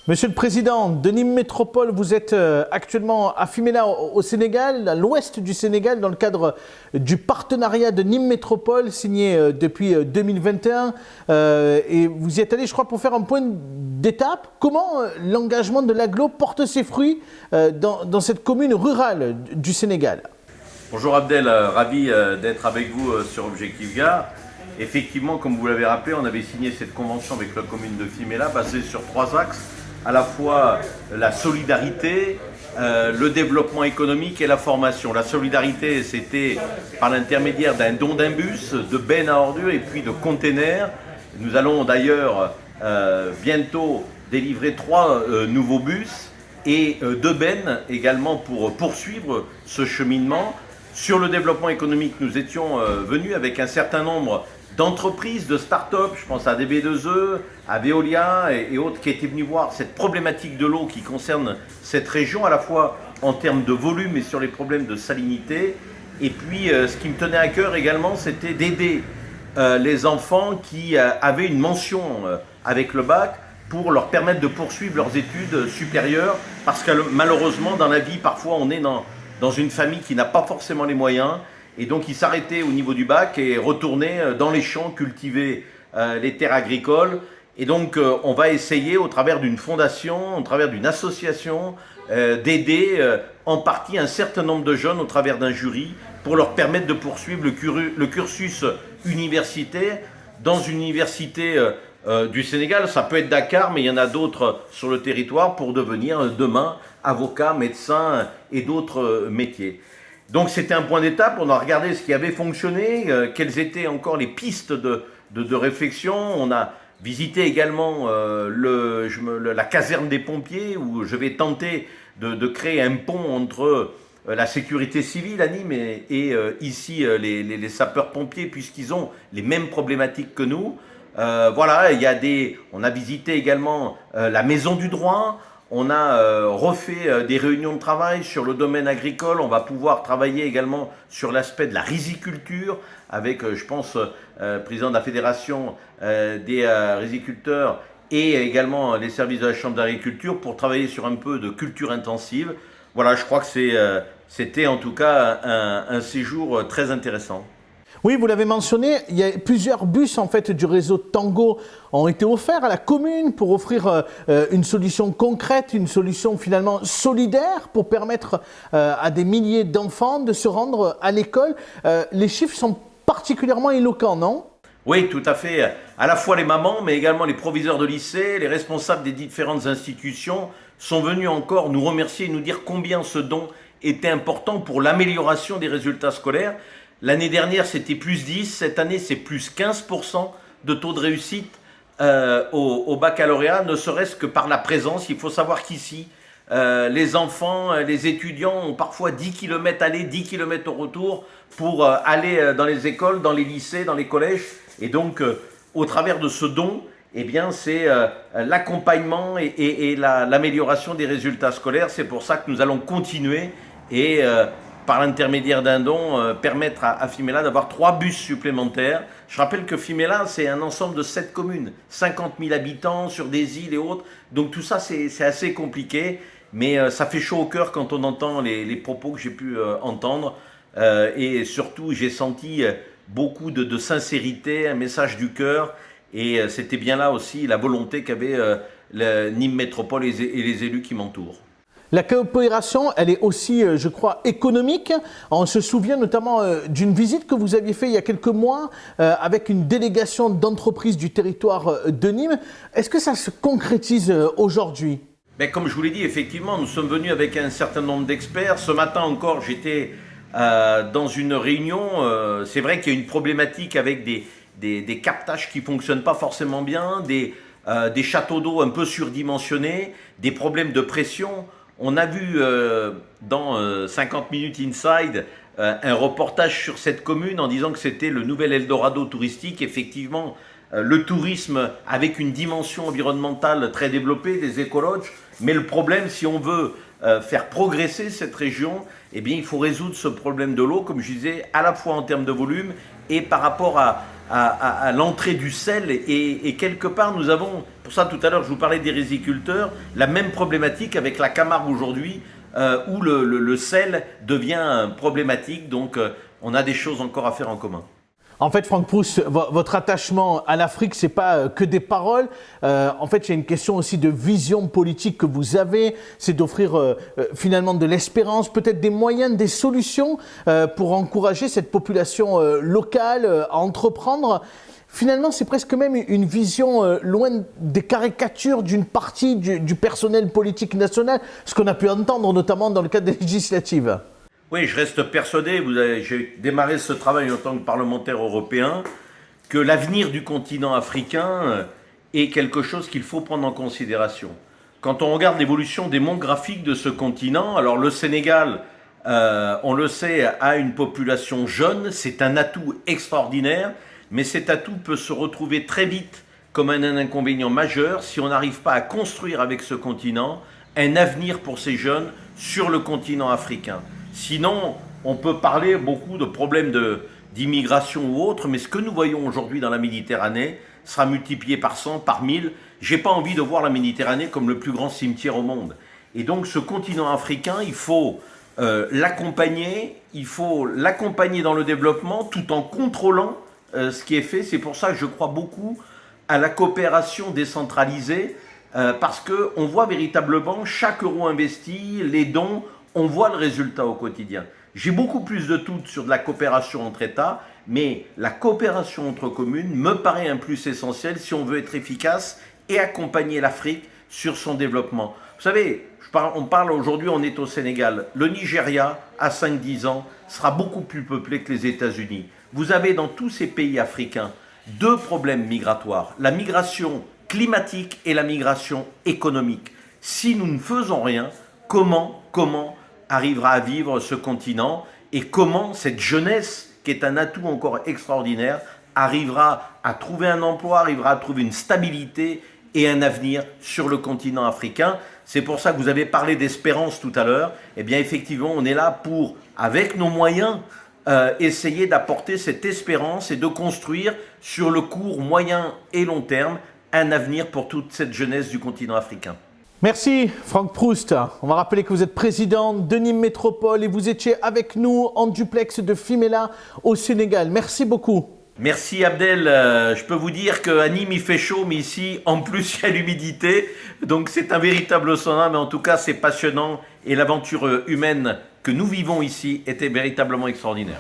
Monsieur le Président de Nîmes Métropole, vous êtes actuellement à Fimela au Sénégal, à l'ouest du Sénégal, dans le cadre du partenariat de Nîmes Métropole signé depuis 2021. Et vous y êtes allé, je crois, pour faire un point d'étape. Comment l'engagement de l'AGLO porte ses fruits dans cette commune rurale du Sénégal? Bonjour Abdel, ravi d'être avec vous sur Objectif Gare. Effectivement, comme vous l'avez rappelé, on avait signé cette convention avec la commune de Fimela basée sur 3 axes. À la fois la solidarité, le développement économique et la formation. La solidarité, c'était par l'intermédiaire d'un don d'un bus, de bennes à ordures et puis de containers. Nous allons d'ailleurs bientôt délivrer 3 nouveaux bus et 2 bennes également pour poursuivre ce cheminement. Sur le développement économique, nous étions venus avec un certain nombre d'entreprises, de start-up, je pense à DB2E, à Veolia et autres qui étaient venus voir cette problématique de l'eau qui concerne cette région, à la fois en termes de volume et sur les problèmes de salinité. Et puis ce qui me tenait à cœur également, c'était d'aider les enfants qui avaient une mention avec le bac pour leur permettre de poursuivre leurs études supérieures, parce que malheureusement dans la vie, parfois on est dans une famille qui n'a pas forcément les moyens. Et donc ils s'arrêtaient au niveau du bac et retournaient dans les champs cultiver les terres agricoles. Et donc on va essayer au travers d'une fondation, au travers d'une association, d'aider en partie un certain nombre de jeunes au travers d'un jury pour leur permettre de poursuivre le cursus universitaire dans une université du Sénégal. Ça peut être Dakar, mais il y en a d'autres sur le territoire pour devenir demain avocat, médecin et d'autres métiers. Donc c'était un point d'étape, on a regardé ce qui avait fonctionné, quelles étaient encore les pistes de réflexion. On a visité également la caserne des pompiers où je vais tenter de créer un pont entre la sécurité civile à Nîmes et ici les sapeurs-pompiers, puisqu'ils ont les mêmes problématiques que nous. Voilà, on a visité également la maison du droit. On a refait des réunions de travail sur le domaine agricole. On va pouvoir travailler également sur l'aspect de la riziculture avec, je pense, président de la fédération des riziculteurs et également les services de la chambre d'agriculture pour travailler sur un peu de culture intensive. Voilà, je crois que c'était en tout cas un séjour très intéressant. Oui, vous l'avez mentionné, il y a plusieurs bus en fait du réseau Tango ont été offerts à la commune pour offrir une solution concrète, une solution finalement solidaire pour permettre à des milliers d'enfants de se rendre à l'école. Les chiffres sont particulièrement éloquents, non ? Oui, tout à fait. À la fois les mamans, mais également les proviseurs de lycée, les responsables des différentes institutions sont venus encore nous remercier et nous dire combien ce don était important pour l'amélioration des résultats scolaires. L'année dernière, c'était plus 10, cette année, c'est plus 15% de taux de réussite au baccalauréat, ne serait-ce que par la présence. Il faut savoir qu'ici, les enfants, les étudiants ont parfois 10 km aller, 10 km au retour pour aller dans les écoles, dans les lycées, dans les collèges. Et donc, au travers de ce don, eh bien, c'est l'accompagnement et l'amélioration des résultats scolaires. C'est pour ça que nous allons continuer et par l'intermédiaire d'un don, permettre à Fimela d'avoir 3 bus supplémentaires. Je rappelle que Fimela, c'est un ensemble de 7 communes, 50 000 habitants sur des îles et autres. Donc tout ça, c'est assez compliqué, mais ça fait chaud au cœur quand on entend les propos que j'ai pu entendre. Et surtout, j'ai senti beaucoup de sincérité, un message du cœur. Et c'était bien là aussi la volonté qu'avait Nîmes Métropole et les élus qui m'entourent. La coopération, elle est aussi, je crois, économique. On se souvient notamment d'une visite que vous aviez faite il y a quelques mois avec une délégation d'entreprises du territoire de Nîmes. Est-ce que ça se concrétise aujourd'hui ? Comme je vous l'ai dit, effectivement, nous sommes venus avec un certain nombre d'experts. Ce matin encore, j'étais dans une réunion. C'est vrai qu'il y a une problématique avec des captages qui ne fonctionnent pas forcément bien, des châteaux d'eau un peu surdimensionnés, des problèmes de pression. On a vu dans 50 Minutes Inside un reportage sur cette commune en disant que c'était le nouvel Eldorado touristique. Effectivement, le tourisme avec une dimension environnementale très développée, des écologes. Mais le problème, si on veut faire progresser cette région, eh bien, il faut résoudre ce problème de l'eau, comme je disais, à la fois en termes de volume et par rapport à l'entrée du sel et quelque part nous avons, pour ça tout à l'heure je vous parlais des riziculteurs, la même problématique avec la Camargue aujourd'hui où le sel devient problématique, donc on a des choses encore à faire en commun. En fait, Franck Proust, votre attachement à l'Afrique, c'est pas que des paroles. En fait, il y a une question aussi de vision politique que vous avez. C'est d'offrir finalement de l'espérance, peut-être des moyens, des solutions pour encourager cette population locale à entreprendre. Finalement, c'est presque même une vision loin des caricatures d'une partie du personnel politique national, ce qu'on a pu entendre notamment dans le cadre des législatives. Oui, je reste persuadé, j'ai démarré ce travail en tant que parlementaire européen, que l'avenir du continent africain est quelque chose qu'il faut prendre en considération. Quand on regarde l'évolution démographique de ce continent, alors le Sénégal, on le sait, a une population jeune, c'est un atout extraordinaire, mais cet atout peut se retrouver très vite comme un inconvénient majeur si on n'arrive pas à construire avec ce continent un avenir pour ces jeunes sur le continent africain. Sinon, on peut parler beaucoup de problèmes d'immigration ou autres, mais ce que nous voyons aujourd'hui dans la Méditerranée sera multiplié par 100, par 1000. J'ai pas envie de voir la Méditerranée comme le plus grand cimetière au monde. Et donc ce continent africain, il faut l'accompagner dans le développement tout en contrôlant ce qui est fait. C'est pour ça que je crois beaucoup à la coopération décentralisée, parce qu'on voit véritablement chaque euro investi, les dons, on voit le résultat au quotidien. J'ai beaucoup plus de doutes sur de la coopération entre États, mais la coopération entre communes me paraît un plus essentiel si on veut être efficace et accompagner l'Afrique sur son développement. Vous savez, on parle aujourd'hui, on est au Sénégal. Le Nigeria, à 5-10 ans, sera beaucoup plus peuplé que les États-Unis. Vous avez dans tous ces pays africains deux problèmes migratoires, la migration climatique et la migration économique. Si nous ne faisons rien, comment arrivera à vivre ce continent et comment cette jeunesse, qui est un atout encore extraordinaire, arrivera à trouver un emploi, arrivera à trouver une stabilité et un avenir sur le continent africain. C'est pour ça que vous avez parlé d'espérance tout à l'heure. Eh bien effectivement, on est là pour, avec nos moyens, essayer d'apporter cette espérance et de construire sur le court, moyen et long terme un avenir pour toute cette jeunesse du continent africain. Merci Franck Proust. On va rappeler que vous êtes président de Nîmes Métropole et vous étiez avec nous en duplex de Fimela au Sénégal. Merci beaucoup. Merci Abdel. Je peux vous dire qu'à Nîmes il fait chaud, mais ici en plus il y a l'humidité. Donc c'est un véritable sauna, mais en tout cas c'est passionnant et l'aventure humaine que nous vivons ici était véritablement extraordinaire.